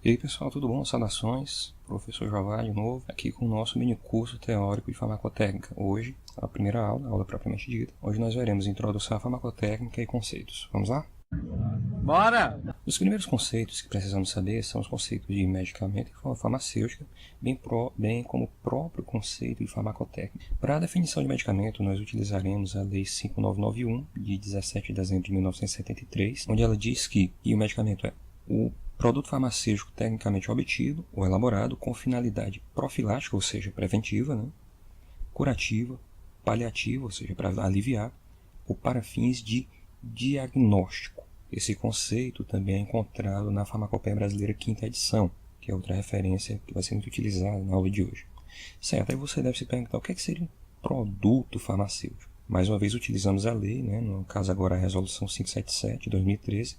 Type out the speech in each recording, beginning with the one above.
E aí pessoal, tudo bom? Saudações, professor Javá de novo, aqui com o nosso mini curso teórico de farmacotécnica. Hoje, a primeira aula, a aula propriamente dita, onde nós veremos introdução à farmacotécnica e conceitos. Vamos lá? Bora! Os primeiros conceitos que precisamos saber são os conceitos de medicamento e forma farmacêutica, bem como o próprio conceito de farmacotécnica. Para a definição de medicamento, nós utilizaremos a Lei 5991, de 17 de dezembro de 1973, onde ela diz que o medicamento é o produto farmacêutico tecnicamente obtido ou elaborado com finalidade profilática, ou seja, preventiva, curativa, paliativa, ou seja, para aliviar, ou para fins de diagnóstico. Esse conceito também é encontrado na Farmacopeia Brasileira Quinta edição, que é outra referência que vai ser muito utilizada na aula de hoje. Certo, aí você deve se perguntar o que seria um produto farmacêutico. Mais uma vez utilizamos a lei, no caso agora a Resolução 577 de 2013,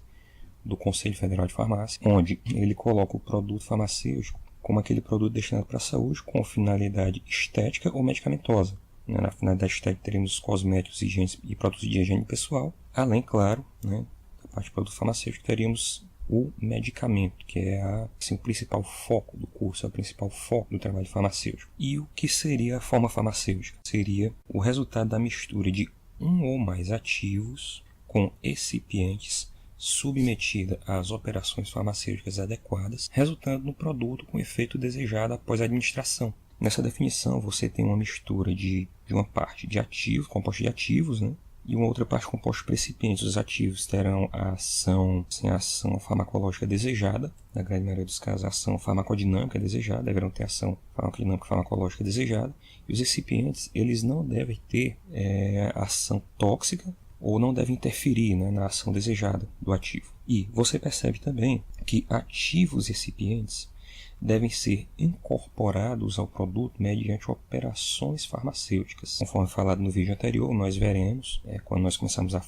do Conselho Federal de Farmácia, onde ele coloca o produto farmacêutico como aquele produto destinado para a saúde com finalidade estética ou medicamentosa. Na finalidade estética teremos os cosméticos e produtos de higiene pessoal, além, claro, da parte de produto farmacêutico teríamos o medicamento, que é o principal foco do curso, é o principal foco do trabalho farmacêutico. E o que seria a forma farmacêutica? Seria o resultado da mistura de um ou mais ativos com excipientes submetida às operações farmacêuticas adequadas, resultando no produto com o efeito desejado após a administração. Nessa definição, você tem uma mistura de uma parte de ativos, composto de ativos, e uma outra parte composta de recipientes. Os ativos terão a ação farmacológica desejada, na grande maioria dos casos a ação farmacodinâmica desejada, deverão ter ação farmacodinâmica e farmacológica desejada, e os recipientes eles não devem ter ação tóxica, ou não deve interferir na ação desejada do ativo. E você percebe também que ativos recipientes devem ser incorporados ao produto mediante operações farmacêuticas. Conforme falado no vídeo anterior, nós veremos, quando nós começamos a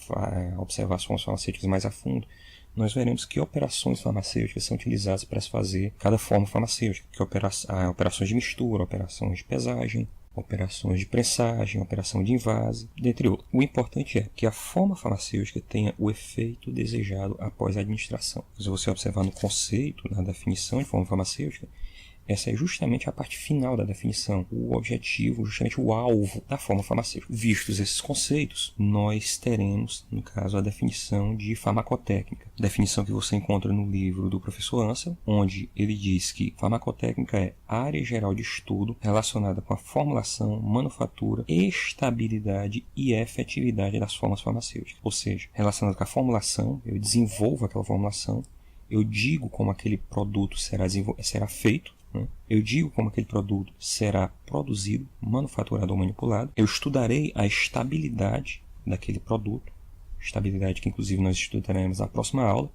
observar as formas farmacêuticas mais a fundo, nós veremos que operações farmacêuticas são utilizadas para se fazer cada forma farmacêutica, que operações de mistura, operações de pesagem, operações de prensagem, operação de invase, dentre outros. O importante é que a forma farmacêutica tenha o efeito desejado após a administração. Se você observar no conceito, na definição de forma farmacêutica, essa é justamente a parte final da definição, o objetivo, justamente o alvo da forma farmacêutica. Vistos esses conceitos, nós teremos, no caso, a definição de farmacotécnica. Definição que você encontra no livro do professor Ansel, onde ele diz que farmacotécnica é área geral de estudo relacionada com a formulação, manufatura, estabilidade e efetividade das formas farmacêuticas. Ou seja, relacionada com a formulação, eu desenvolvo aquela formulação, eu digo como aquele produto será feito, eu digo como aquele produto será produzido, manufaturado ou manipulado. Eu estudarei a estabilidade daquele produto, estabilidade que inclusive nós estudaremos na próxima aula,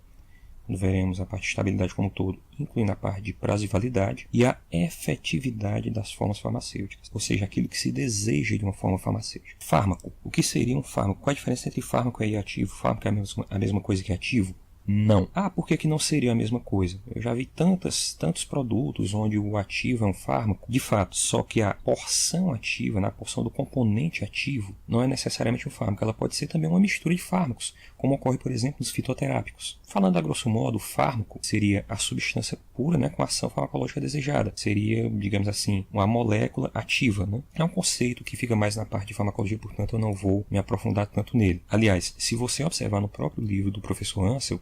quando veremos a parte de estabilidade como um todo, incluindo a parte de prazo de validade, e a efetividade das formas farmacêuticas, ou seja, aquilo que se deseja de uma forma farmacêutica. Fármaco. O que seria um fármaco? Qual a diferença entre fármaco e ativo? Fármaco é a mesma coisa que ativo? Não. Por que não seria a mesma coisa? Eu já vi tantos produtos onde o ativo é um fármaco, de fato, só que a porção ativa, na porção do componente ativo, não é necessariamente um fármaco, ela pode ser também uma mistura de fármacos, como ocorre, por exemplo, nos fitoterápicos. Falando a grosso modo, o fármaco seria a substância pura, com a ação farmacológica desejada. Seria, digamos assim, uma molécula ativa. É um conceito que fica mais na parte de farmacologia, portanto eu não vou me aprofundar tanto nele. Aliás, se você observar no próprio livro do professor Ansel,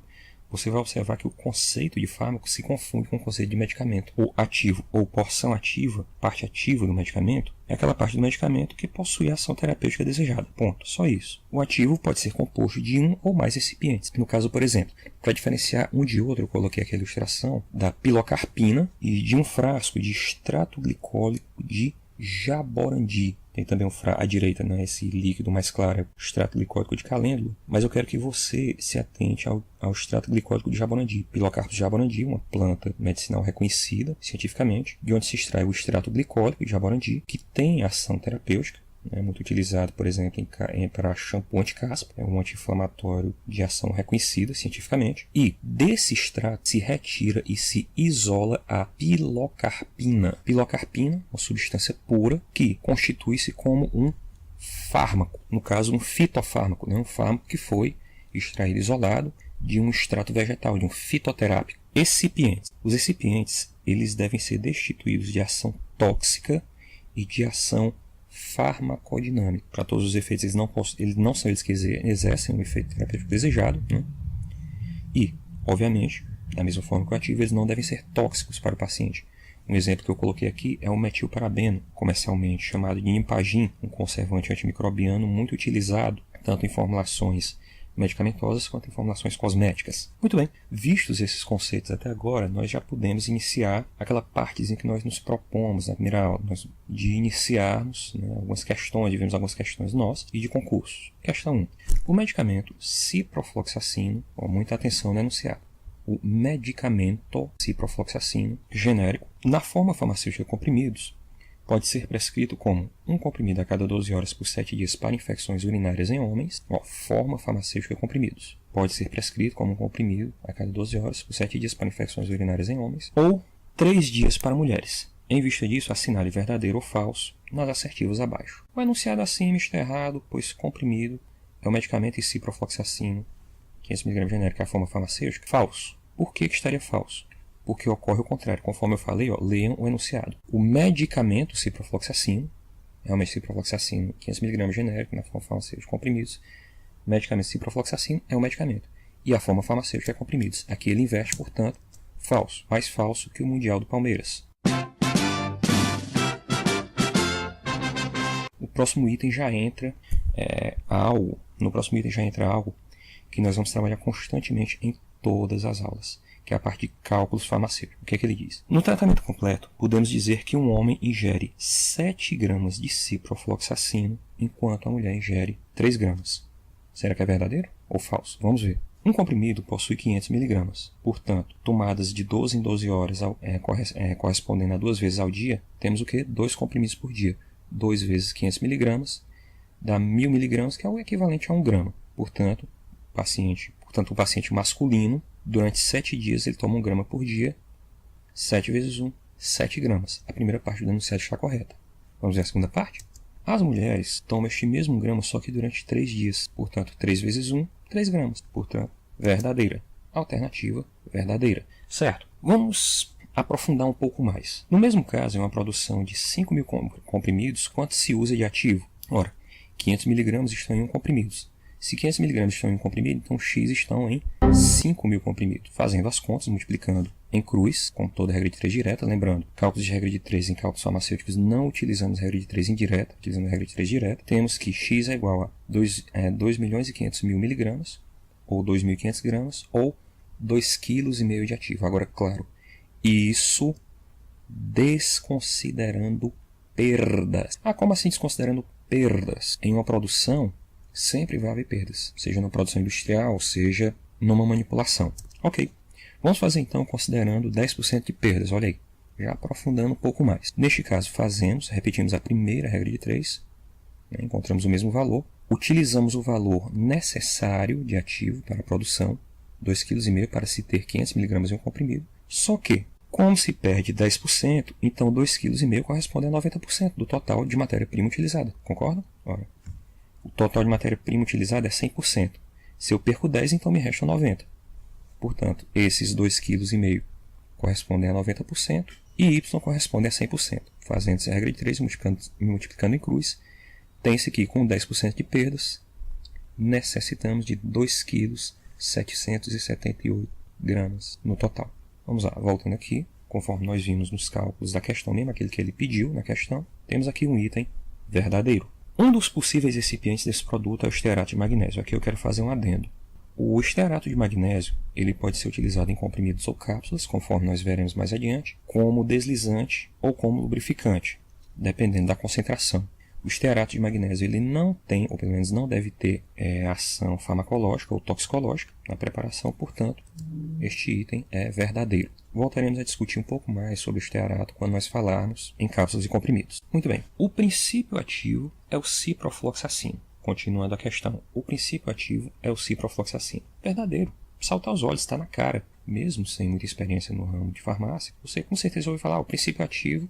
você vai observar que o conceito de fármaco se confunde com o conceito de medicamento. O ativo ou porção ativa, parte ativa do medicamento, é aquela parte do medicamento que possui a ação terapêutica desejada. Ponto. Só isso. O ativo pode ser composto de um ou mais recipientes. No caso, por exemplo, para diferenciar um de outro, eu coloquei aqui a ilustração da pilocarpina e de um frasco de extrato glicólico de jaborandi. Tem também à direita, esse líquido mais claro, o extrato glicólico de calêndula. Mas eu quero que você se atente ao extrato glicólico de jaborandi. Pilocarpus jaborandi, uma planta medicinal reconhecida cientificamente, de onde se extrai o extrato glicólico de jaborandi, que tem ação terapêutica. É muito utilizado, por exemplo, para shampoo anti-caspa, é um anti-inflamatório de ação reconhecida cientificamente. E desse extrato se retira e se isola a pilocarpina. Pilocarpina, uma substância pura que constitui-se como um fármaco, no caso um fitofármaco, um fármaco que foi extraído isolado de um extrato vegetal, de um fitoterápico. Excipientes. Os excipientes, eles devem ser destituídos de ação tóxica e de ação farmacodinâmica. Para todos os efeitos, eles não são eles que exercem o efeito terapêutico desejado, né? E, obviamente, da mesma forma que o ativo, eles não devem ser tóxicos para o paciente. Um exemplo que eu coloquei aqui é o metilparabeno, comercialmente chamado de Impagin, um conservante antimicrobiano muito utilizado tanto em formulações medicamentosas quanto em formulações cosméticas. Muito bem, vistos esses conceitos até agora, nós já podemos iniciar aquela partezinha que nós nos propomos na primeira aula, de iniciarmos, né, algumas questões, de vermos algumas questões nossas e de concursos. Questão 1. O medicamento ciprofloxacino, muita atenção no enunciado. O medicamento ciprofloxacino genérico, na forma farmacêutica de comprimidos, pode ser prescrito como um comprimido a cada 12 horas por 7 dias para infecções urinárias em homens. Forma farmacêutica de comprimidos. Pode ser prescrito como um comprimido a cada 12 horas por 7 dias para infecções urinárias em homens. Ou 3 dias para mulheres. Em vista disso, assinale verdadeiro ou falso nas assertivas abaixo. O enunciado acima está errado, pois comprimido é o medicamento ciprofloxacino, 500mg genérico, é a forma farmacêutica. Falso. Por que estaria falso? Porque ocorre o contrário. Conforme eu falei, leiam o enunciado. O medicamento ciprofloxacino, realmente ciprofloxacino, 500mg genérico, na forma farmacêutica de comprimidos. O medicamento ciprofloxacino é o medicamento. E a forma farmacêutica é comprimidos. Aqui ele inverte, portanto, falso. Mais falso que o Mundial do Palmeiras. O próximo item já entra algo. No próximo item já entra algo que nós vamos trabalhar constantemente em todas as aulas, que é a parte de cálculos farmacêuticos. O que é que ele diz? No tratamento completo, podemos dizer que um homem ingere 7 gramas de ciprofloxacino, enquanto a mulher ingere 3 gramas. Será que é verdadeiro ou falso? Vamos ver. Um comprimido possui 500 miligramas. Portanto, tomadas de 12 em 12 horas, correspondendo a 2 vezes ao dia, temos o quê? 2 comprimidos por dia. 2 vezes 500 miligramas dá 1000 miligramas, que é o equivalente a 1 grama. Portanto, o paciente masculino, durante 7 dias, ele toma 1 grama por dia. 7 vezes 1, 7 gramas. A primeira parte do enunciado está correta. Vamos ver a segunda parte? As mulheres tomam este mesmo grama, só que durante 3 dias. Portanto, 3 vezes 1, 3 gramas. Portanto, verdadeira. Alternativa, verdadeira. Certo. Vamos aprofundar um pouco mais. No mesmo caso, em uma produção de 5.000 comprimidos, quanto se usa de ativo? Ora, 500 miligramas estão em 1 comprimido. Se 500 miligramas estão em 1 comprimido, então X estão em 5.000 comprimidos. Fazendo as contas, multiplicando em cruz, com toda a regra de 3 direta. Lembrando, cálculos de regra de 3 em cálculos farmacêuticos não utilizamos a regra de 3 indireta, utilizando a regra de 3 direta. Temos que X é igual a 2.500.000 miligramas, ou 2.500 gramas, ou 2,5 kg de ativo. Agora, claro, isso desconsiderando perdas. Como assim desconsiderando perdas? Em uma produção, sempre vai haver perdas, seja na produção industrial, seja numa manipulação. Ok, vamos fazer então considerando 10% de perdas, olha aí, já aprofundando um pouco mais. Neste caso, repetimos a primeira regra de 3, né, encontramos o mesmo valor, utilizamos o valor necessário de ativo para a produção, 2,5 kg para se ter 500 mg em um comprimido, só que, como se perde 10%, então 2,5 kg corresponde a 90% do total de matéria-prima utilizada, concordam? Ora, o total de matéria-prima utilizada é 100%. Se eu perco 10, então me restam 90%. Portanto, esses 2,5 kg correspondem a 90% e Y corresponde a 100%. Fazendo essa regra de 3 multiplicando em cruz, tem-se que com 10% de perdas, necessitamos de 2,778 kg no total. Vamos lá, voltando aqui, conforme nós vimos nos cálculos da questão, mesmo aquele que ele pediu na questão, temos aqui um item verdadeiro. Um dos possíveis recipientes desse produto é o estearato de magnésio. Aqui eu quero fazer um adendo. O estearato de magnésio ele pode ser utilizado em comprimidos ou cápsulas, conforme nós veremos mais adiante, como deslizante ou como lubrificante, dependendo da concentração. O estearato de magnésio ele não tem, ou pelo menos não deve ter, ação farmacológica ou toxicológica na preparação, portanto, este item é verdadeiro. Voltaremos a discutir um pouco mais sobre o estearato quando nós falarmos em cápsulas e comprimidos. Muito bem, o princípio ativo é o ciprofloxacino. Continuando a questão, o princípio ativo é o ciprofloxacino. Verdadeiro, salta aos olhos, está na cara. Mesmo sem muita experiência no ramo de farmácia, você com certeza ouviu falar, o princípio ativo,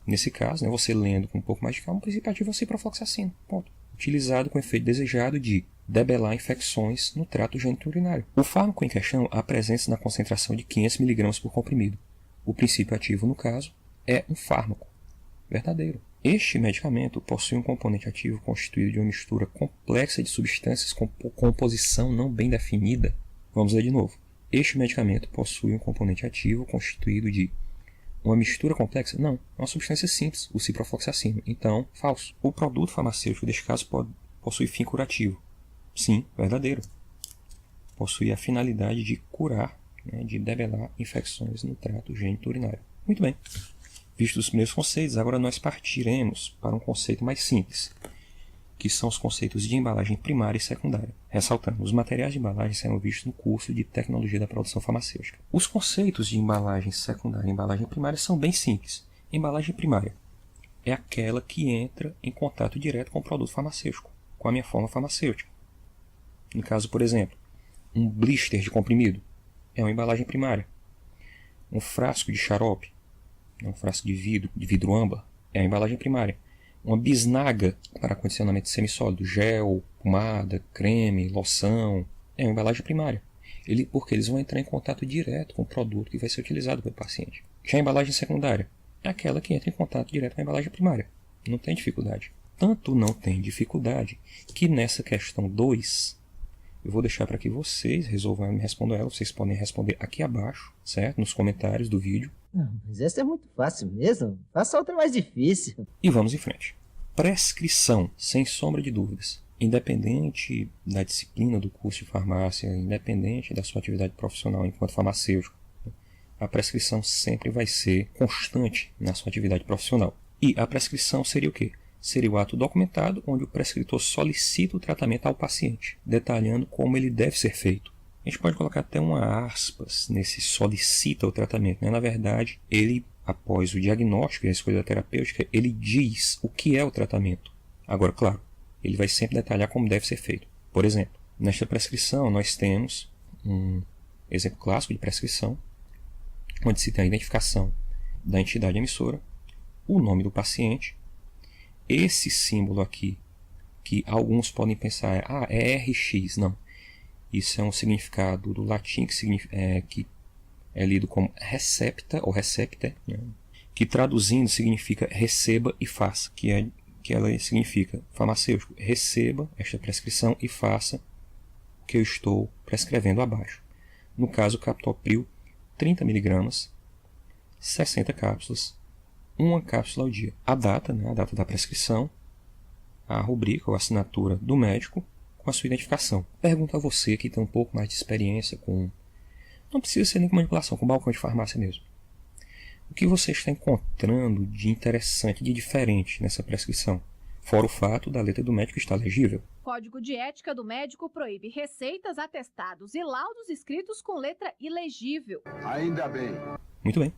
nesse caso, né, você lendo com um pouco mais de calma, o princípio ativo é o ciprofloxacino. Ponto. Utilizado com efeito desejado de debelar infecções no trato geniturinário. O fármaco em questão apresenta-se na concentração de 500 mg por comprimido. O princípio ativo, no caso, é um fármaco verdadeiro. Este medicamento possui um componente ativo constituído de uma mistura complexa de substâncias com composição não bem definida. Vamos ler de novo. Este medicamento possui um componente ativo constituído de uma mistura complexa? Não, é uma substância simples, o ciprofloxacino. Então, falso. O produto farmacêutico, neste caso, possui fim curativo. Sim, verdadeiro. Possui a finalidade de curar, de debelar infecções no trato geniturinário. Muito bem. Vistos os primeiros conceitos, agora nós partiremos para um conceito mais simples, que são os conceitos de embalagem primária e secundária. Ressaltando, os materiais de embalagem serão vistos no curso de Tecnologia da Produção Farmacêutica. Os conceitos de embalagem secundária e embalagem primária são bem simples. Embalagem primária é aquela que entra em contato direto com o produto farmacêutico, com a minha forma farmacêutica. No caso, por exemplo, um blister de comprimido é uma embalagem primária. Um frasco de xarope, um frasco de vidro âmbar, é a embalagem primária. Uma bisnaga para condicionamento semissólido, gel, pomada, creme, loção, é uma embalagem primária. Porque eles vão entrar em contato direto com o produto que vai ser utilizado pelo paciente. Já a embalagem secundária é aquela que entra em contato direto com a embalagem primária. Não tem dificuldade. Tanto não tem dificuldade que nessa questão 2, eu vou deixar para que vocês resolvam me responder ela. Vocês podem responder aqui abaixo, certo? Nos comentários do vídeo. Mas essa é muito fácil mesmo. Faça outra mais difícil. E vamos em frente. Prescrição, sem sombra de dúvidas. Independente da disciplina do curso de farmácia, independente da sua atividade profissional enquanto farmacêutico, a prescrição sempre vai ser constante na sua atividade profissional. E a prescrição seria o quê? Seria o ato documentado onde o prescritor solicita o tratamento ao paciente, detalhando como ele deve ser feito. A gente pode colocar até uma aspas nesse solicita o tratamento. Na verdade, ele, após o diagnóstico e a escolha terapêutica, ele diz o que é o tratamento. Agora, claro, ele vai sempre detalhar como deve ser feito. Por exemplo, nesta prescrição nós temos um exemplo clássico de prescrição, onde se tem a identificação da entidade emissora, o nome do paciente, esse símbolo aqui, que alguns podem pensar, é RX, não. Isso é um significado do latim que é lido como recepta ou recepta, que traduzindo significa receba e faça, que ela significa farmacêutico, receba esta prescrição e faça o que eu estou prescrevendo abaixo. No caso, captopril, 30 mg, 60 cápsulas, uma cápsula ao dia. A data, a data da prescrição, a rubrica ou assinatura do médico com a sua identificação. Pergunto a você que tem um pouco mais de experiência com... Não precisa ser nem com manipulação, com balcão de farmácia mesmo. O que você está encontrando de interessante, de diferente nessa prescrição? Fora o fato da letra do médico estar legível. Código de ética do médico proíbe receitas, atestados e laudos escritos com letra ilegível. Ainda bem. Muito bem.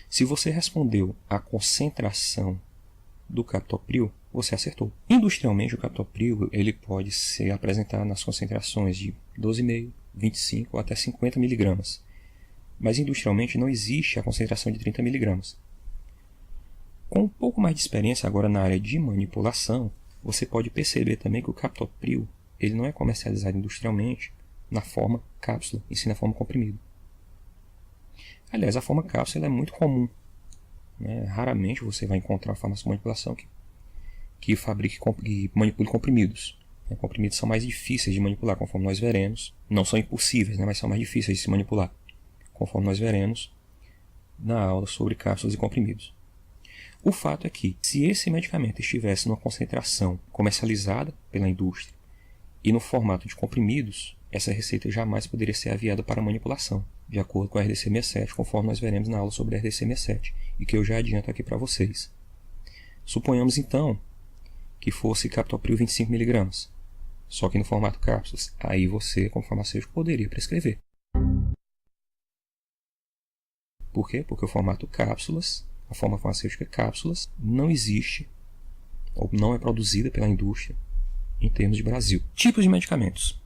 Se você respondeu a concentração do captopril, você acertou. Industrialmente, o captopril ele pode ser apresentado nas concentrações de 12,5, 25 ou até 50 mg. Mas industrialmente não existe a concentração de 30 mg. Com um pouco mais de experiência agora na área de manipulação, você pode perceber também que o captopril ele não é comercializado industrialmente na forma cápsula, e sim na forma comprimido. Aliás, a forma cápsula é muito comum. Raramente você vai encontrar uma farmácia de manipulação que fabrique e manipule comprimidos. Comprimidos são mais difíceis de manipular, conforme nós veremos. Não são impossíveis, mas são mais difíceis de se manipular, conforme nós veremos na aula sobre cápsulas e comprimidos. O fato é que, se esse medicamento estivesse numa concentração comercializada pela indústria e no formato de comprimidos, essa receita jamais poderia ser aviada para manipulação, de acordo com a RDC 67, conforme nós veremos na aula sobre a RDC 67, e que eu já adianto aqui para vocês. Suponhamos então que fosse captopril 25 mg, só que no formato cápsulas. Aí você, como farmacêutico, poderia prescrever. Por quê? Porque o formato cápsulas, a forma farmacêutica cápsulas, não existe ou não é produzida pela indústria em termos de Brasil. Tipos de medicamentos.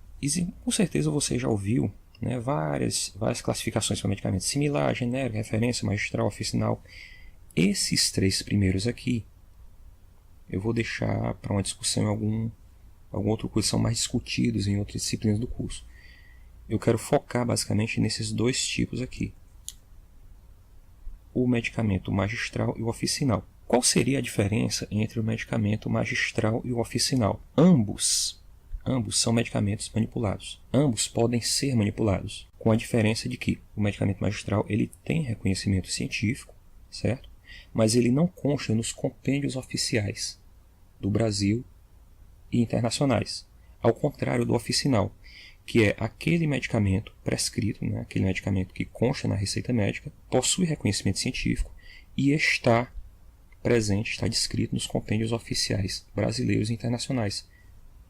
Com certeza você já ouviu várias classificações para medicamentos. Similar, genérico, referência, magistral, oficinal. Esses três primeiros aqui eu vou deixar para uma discussão em algum outro curso são mais discutidos em outras disciplinas do curso. Eu quero focar basicamente nesses dois tipos aqui. O medicamento magistral e o oficinal. Qual seria a diferença entre o medicamento magistral e o oficinal? Ambos são medicamentos manipulados. Ambos podem ser manipulados, com a diferença de que o medicamento magistral ele tem reconhecimento científico, certo? Mas ele não consta nos compêndios oficiais do Brasil e internacionais, ao contrário do oficinal, que é aquele medicamento prescrito, né, aquele medicamento que consta na receita médica, possui reconhecimento científico e está presente, está descrito nos compêndios oficiais brasileiros e internacionais.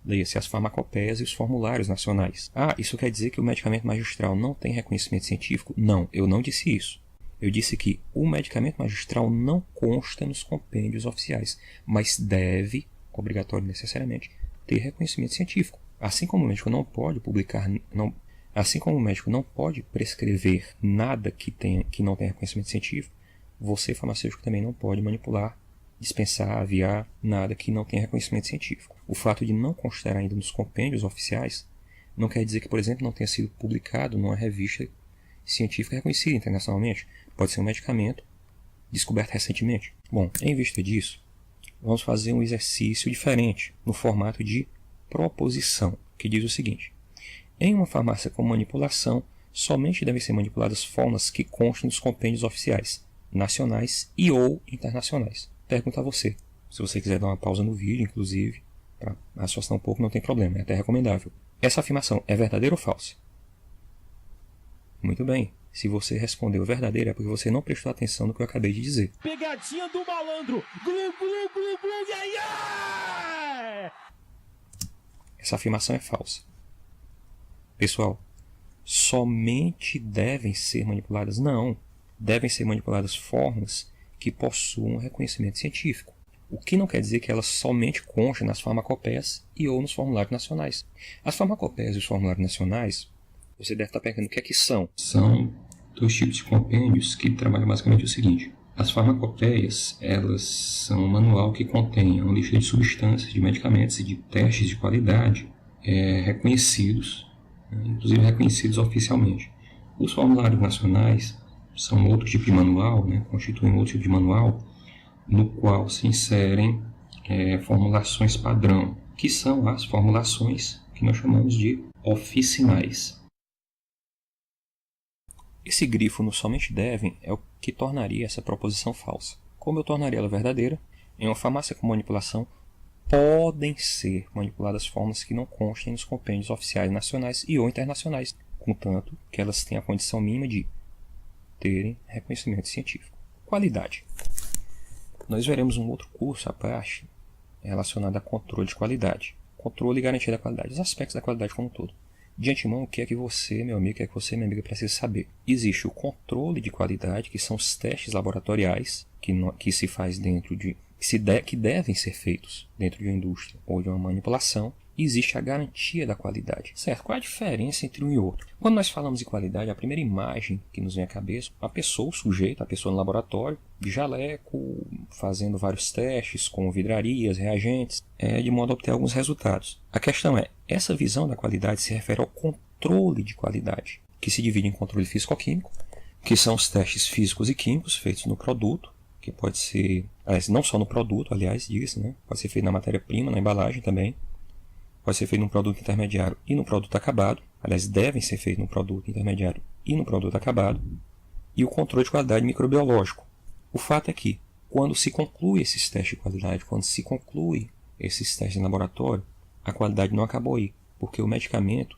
Leia-se as farmacopeias e os formulários nacionais. Ah, isso quer dizer que o medicamento magistral não tem reconhecimento científico? Não, eu não disse isso. Eu disse que o medicamento magistral não consta nos compêndios oficiais, mas deve, obrigatório e necessariamente, ter reconhecimento científico. Assim como o médico não pode publicar, assim como o médico não pode prescrever nada que não tenha reconhecimento científico, você, farmacêutico, também não pode manipular, dispensar, aviar nada que não tenha reconhecimento científico. O fato de não constar ainda nos compêndios oficiais não quer dizer que, por exemplo, não tenha sido publicado numa revista científica reconhecida internacionalmente. Pode ser um medicamento descoberto recentemente. Bom, em vista disso, vamos fazer um exercício diferente, no formato de proposição, que diz o seguinte: em uma farmácia com manipulação, somente devem ser manipuladas fórmulas que constem nos compêndios oficiais, nacionais e ou internacionais. Pergunto a você. Se você quiser dar uma pausa no vídeo, inclusive, para raciocinar um pouco, não tem problema, é até recomendável. Essa afirmação é verdadeira ou falsa? Muito bem. Se você respondeu verdadeira, é porque você não prestou atenção no que eu acabei de dizer. Pegadinha do malandro. Glu, glu, glu, glu, yeah, yeah! Essa afirmação é falsa. Pessoal, somente devem ser manipuladas? Não. Devem ser manipuladas fórmulas que possuam reconhecimento científico. O que não quer dizer que elas somente constem nas farmacopeias e ou nos formulários nacionais. As farmacopeias e os formulários nacionais, você deve estar perguntando o que é que são. São dois tipos de compêndios que trabalham basicamente o seguinte. As farmacopeias, elas são um manual que contém uma lista de substâncias, de medicamentos e de testes de qualidade reconhecidos, inclusive reconhecidos oficialmente. Os formulários nacionais são outro tipo de manual, constituem outro tipo de manual, no qual se inserem formulações padrão, que são as formulações que nós chamamos de oficinais. Esse grifo no somente devem é o que tornaria essa proposição falsa. Como eu tornaria ela verdadeira? Em uma farmácia com manipulação, podem ser manipuladas fórmulas que não constem nos compêndios oficiais nacionais e ou internacionais, contanto que elas tenham a condição mínima de terem reconhecimento científico. Qualidade. Nós veremos um outro curso à parte relacionado a controle de qualidade. Controle e garantia da qualidade, os aspectos da qualidade como um todo. De antemão, o que é que você, meu amigo, o que é que você, minha amiga, precisa saber? Existe o controle de qualidade, que são os testes laboratoriais que se faz que devem ser feitos dentro de uma indústria ou de uma manipulação. E existe a garantia da qualidade. Certo? Qual é a diferença entre um e outro? Quando nós falamos de qualidade, a primeira imagem que nos vem à cabeça, a pessoa, o sujeito, a pessoa no laboratório, de jaleco, fazendo vários testes com vidrarias, reagentes, de modo a obter alguns resultados. A questão é, essa visão da qualidade se refere ao controle de qualidade, que se divide em controle físico-químico, que são os testes físicos e químicos feitos no produto, que pode ser, não só no produto, aliás, diga-se, pode ser feito na matéria-prima, na embalagem também, pode ser feito no produto intermediário e no produto acabado, aliás, devem ser feitos no produto intermediário e no produto acabado, e o controle de qualidade microbiológico. O fato é que, quando se conclui esses testes de qualidade, quando se conclui esses testes em laboratório, a qualidade não acabou aí, porque o medicamento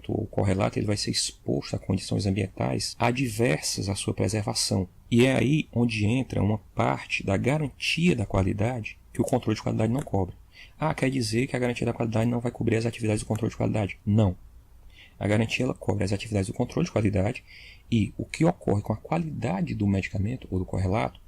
ou o correlato, ele vai ser exposto a condições ambientais adversas à sua preservação. E é aí onde entra uma parte da garantia da qualidade que o controle de qualidade não cobre. Quer dizer que a garantia da qualidade não vai cobrir as atividades do controle de qualidade? Não. A garantia ela cobre as atividades do controle de qualidade e o que ocorre com a qualidade do medicamento ou do correlato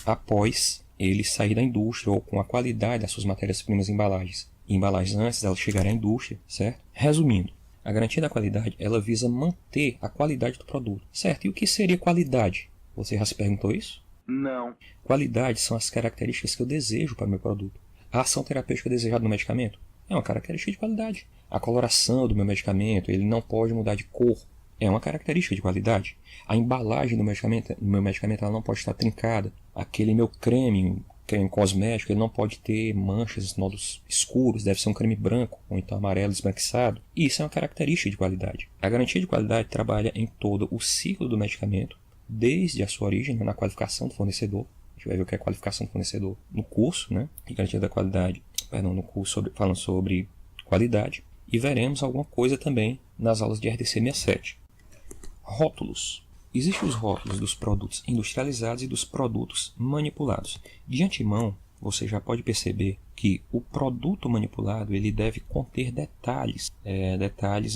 após ele sair da indústria ou com a qualidade das suas matérias-primas e embalagens antes dela chegar à indústria, certo? Resumindo, a garantia da qualidade ela visa manter a qualidade do produto, certo? E o que seria qualidade? Você já se perguntou isso? Não. Qualidade são as características que eu desejo para o meu produto. A ação terapêutica desejada no medicamento é uma característica de qualidade. A coloração do meu medicamento, ele não pode mudar de cor, é uma característica de qualidade. A embalagem do meu medicamento ela não pode estar trincada. Aquele meu creme cosmético, ele não pode ter manchas, nódulos escuros, deve ser um creme branco ou então amarelo esbranquiçado. E isso é uma característica de qualidade. A garantia de qualidade trabalha em todo o ciclo do medicamento, desde a sua origem, na qualificação do fornecedor. A gente vai ver o que é qualificação do fornecedor no curso, né? De garantia da qualidade, no curso falando sobre qualidade. E veremos alguma coisa também nas aulas de RDC 67. Rótulos. Existem os rótulos dos produtos industrializados e dos produtos manipulados. De antemão, você já pode perceber que o produto manipulado ele deve conter detalhes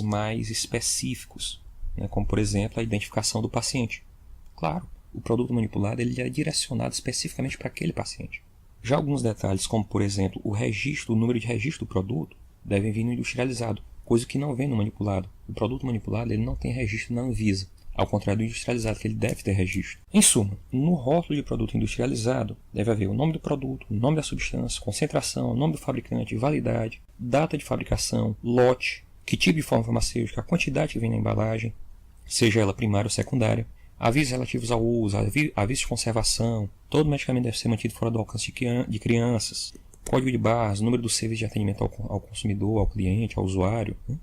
mais específicos, né? Como, por exemplo, a identificação do paciente. Claro, o produto manipulado ele é direcionado especificamente para aquele paciente. Já alguns detalhes, como, por exemplo, o número de registro do produto, devem vir no industrializado, coisa que não vem no manipulado. O produto manipulado ele não tem registro na Anvisa, ao contrário do industrializado, que ele deve ter registro. Em suma, no rótulo de produto industrializado, deve haver o nome do produto, o nome da substância, concentração, nome do fabricante, validade, data de fabricação, lote, que tipo de forma farmacêutica, a quantidade que vem na embalagem, seja ela primária ou secundária, avisos relativos ao uso, avisos de conservação, todo medicamento deve ser mantido fora do alcance de crianças, código de barras, número do serviço de atendimento ao consumidor, ao cliente, ao usuário, né?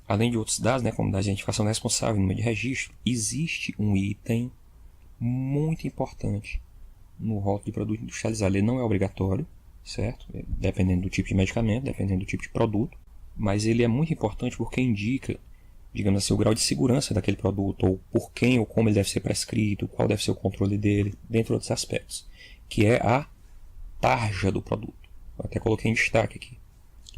Além de outros dados, né, como dados de identificação responsável, número de registro, existe um item muito importante no rótulo de produto industrializado. Ele não é obrigatório, certo? Dependendo do tipo de medicamento, dependendo do tipo de produto, mas ele é muito importante porque indica, digamos assim, o grau de segurança daquele produto, ou por quem ou como ele deve ser prescrito, qual deve ser o controle dele, dentre outros aspectos, que é a tarja do produto. Eu até coloquei em destaque aqui.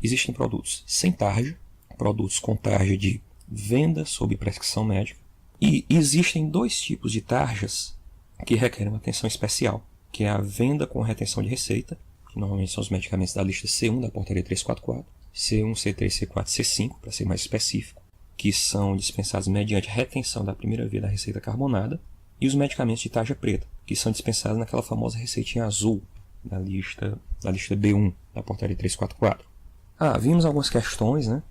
Existem produtos sem tarja, produtos com tarja de venda sob prescrição médica, e existem dois tipos de tarjas que requerem uma atenção especial, que é a venda com retenção de receita, que normalmente são os medicamentos da lista C1 da portaria 344, C1, C3, C4, C5, para ser mais específico, que são dispensados mediante retenção da primeira via da receita carbonada, e os medicamentos de tarja preta, que são dispensados naquela famosa receitinha azul da lista B1 da portaria 344. Vimos algumas questões, né,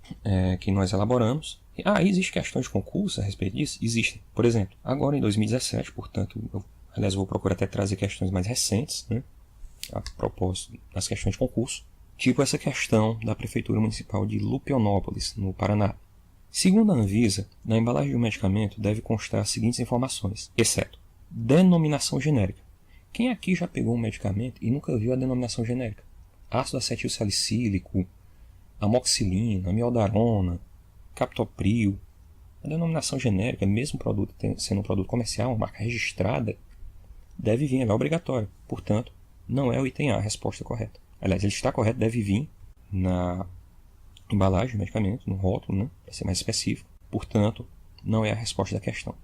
que nós elaboramos. Existem questões de concurso a respeito disso? Existem. Por exemplo, agora em 2017, portanto, eu vou procurar até trazer questões mais recentes, né, a propósito das questões de concurso, tipo essa questão da Prefeitura Municipal de Lupionópolis, no Paraná. Segundo a Anvisa, na embalagem de um medicamento deve constar as seguintes informações, exceto denominação genérica. Quem aqui já pegou um medicamento e nunca viu a denominação genérica? Ácido acetilsalicílico, amoxicilina, amiodarona, captopril. A denominação genérica, mesmo o produto sendo um produto comercial, uma marca registrada, deve vir, ela é obrigatória. Portanto, não é o item A a resposta correta. Aliás, ele está correto, deve vir na embalagem do medicamento, no rótulo, né, para ser mais específico. Portanto, não é a resposta da questão.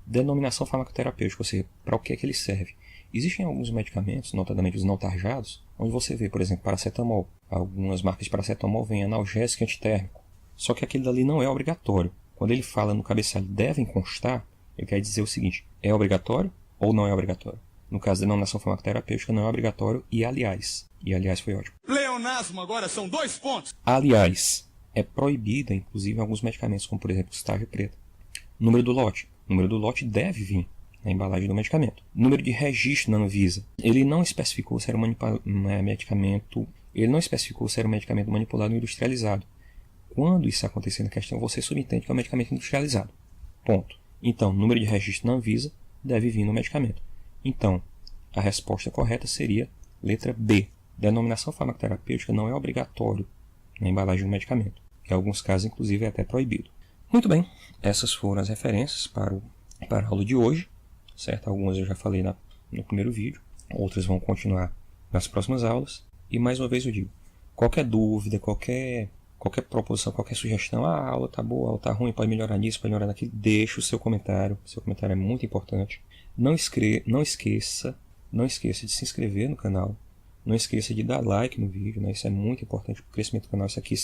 Denominação farmacoterapêutica, ou seja, para o que é que ele serve? Existem alguns medicamentos, notadamente os não tarjados, onde você vê, por exemplo, paracetamol. Algumas marcas de paracetamol vêm analgésico e antitérmico. Só que aquele dali não é obrigatório. Quando ele fala no cabeçalho devem constar, ele quer dizer o seguinte, é obrigatório ou não é obrigatório? No caso da denominação farmacoterapêutica não é obrigatório e aliás foi ótimo. Pleonasmo agora são 2 pontos. Aliás, é proibida, inclusive, alguns medicamentos, como por exemplo, tarja preta. Número do lote. O número do lote deve vir na embalagem do medicamento. Número de registro na Anvisa. Ele não especificou se era um medicamento manipulado ou industrializado. Quando isso acontecer na questão, você subentende que é um medicamento industrializado. Ponto. Então, número de registro na Anvisa deve vir no medicamento. Então, a resposta correta seria letra B. Denominação farmacoterapêutica não é obrigatório na embalagem do medicamento. Em alguns casos, inclusive, é até proibido. Muito bem, essas foram as referências para a aula de hoje. Certo? Algumas eu já falei no primeiro vídeo, outras vão continuar nas próximas aulas. E mais uma vez eu digo, qualquer dúvida, qualquer proposição, qualquer sugestão, a aula tá boa, a aula tá ruim, pode melhorar nisso, pode melhorar naquilo, deixa o seu comentário é muito importante. Não esqueça de se inscrever no canal, não esqueça de dar like no vídeo, né? Isso é muito importante para o crescimento do canal. Isso aqui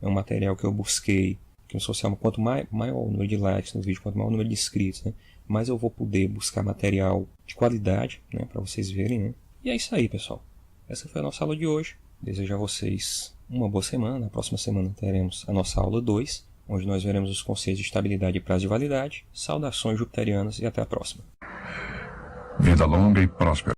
é um material que eu busquei, que no social, quanto maior o número de likes no vídeo, quanto maior o número de inscritos, né? Mas eu vou poder buscar material de qualidade, né, para vocês verem, né? E é isso aí, pessoal. Essa foi a nossa aula de hoje. Desejo a vocês uma boa semana. Na próxima semana teremos a nossa aula 2, onde nós veremos os conceitos de estabilidade e prazo de validade. Saudações jupiterianas e até a próxima. Vida longa e próspera.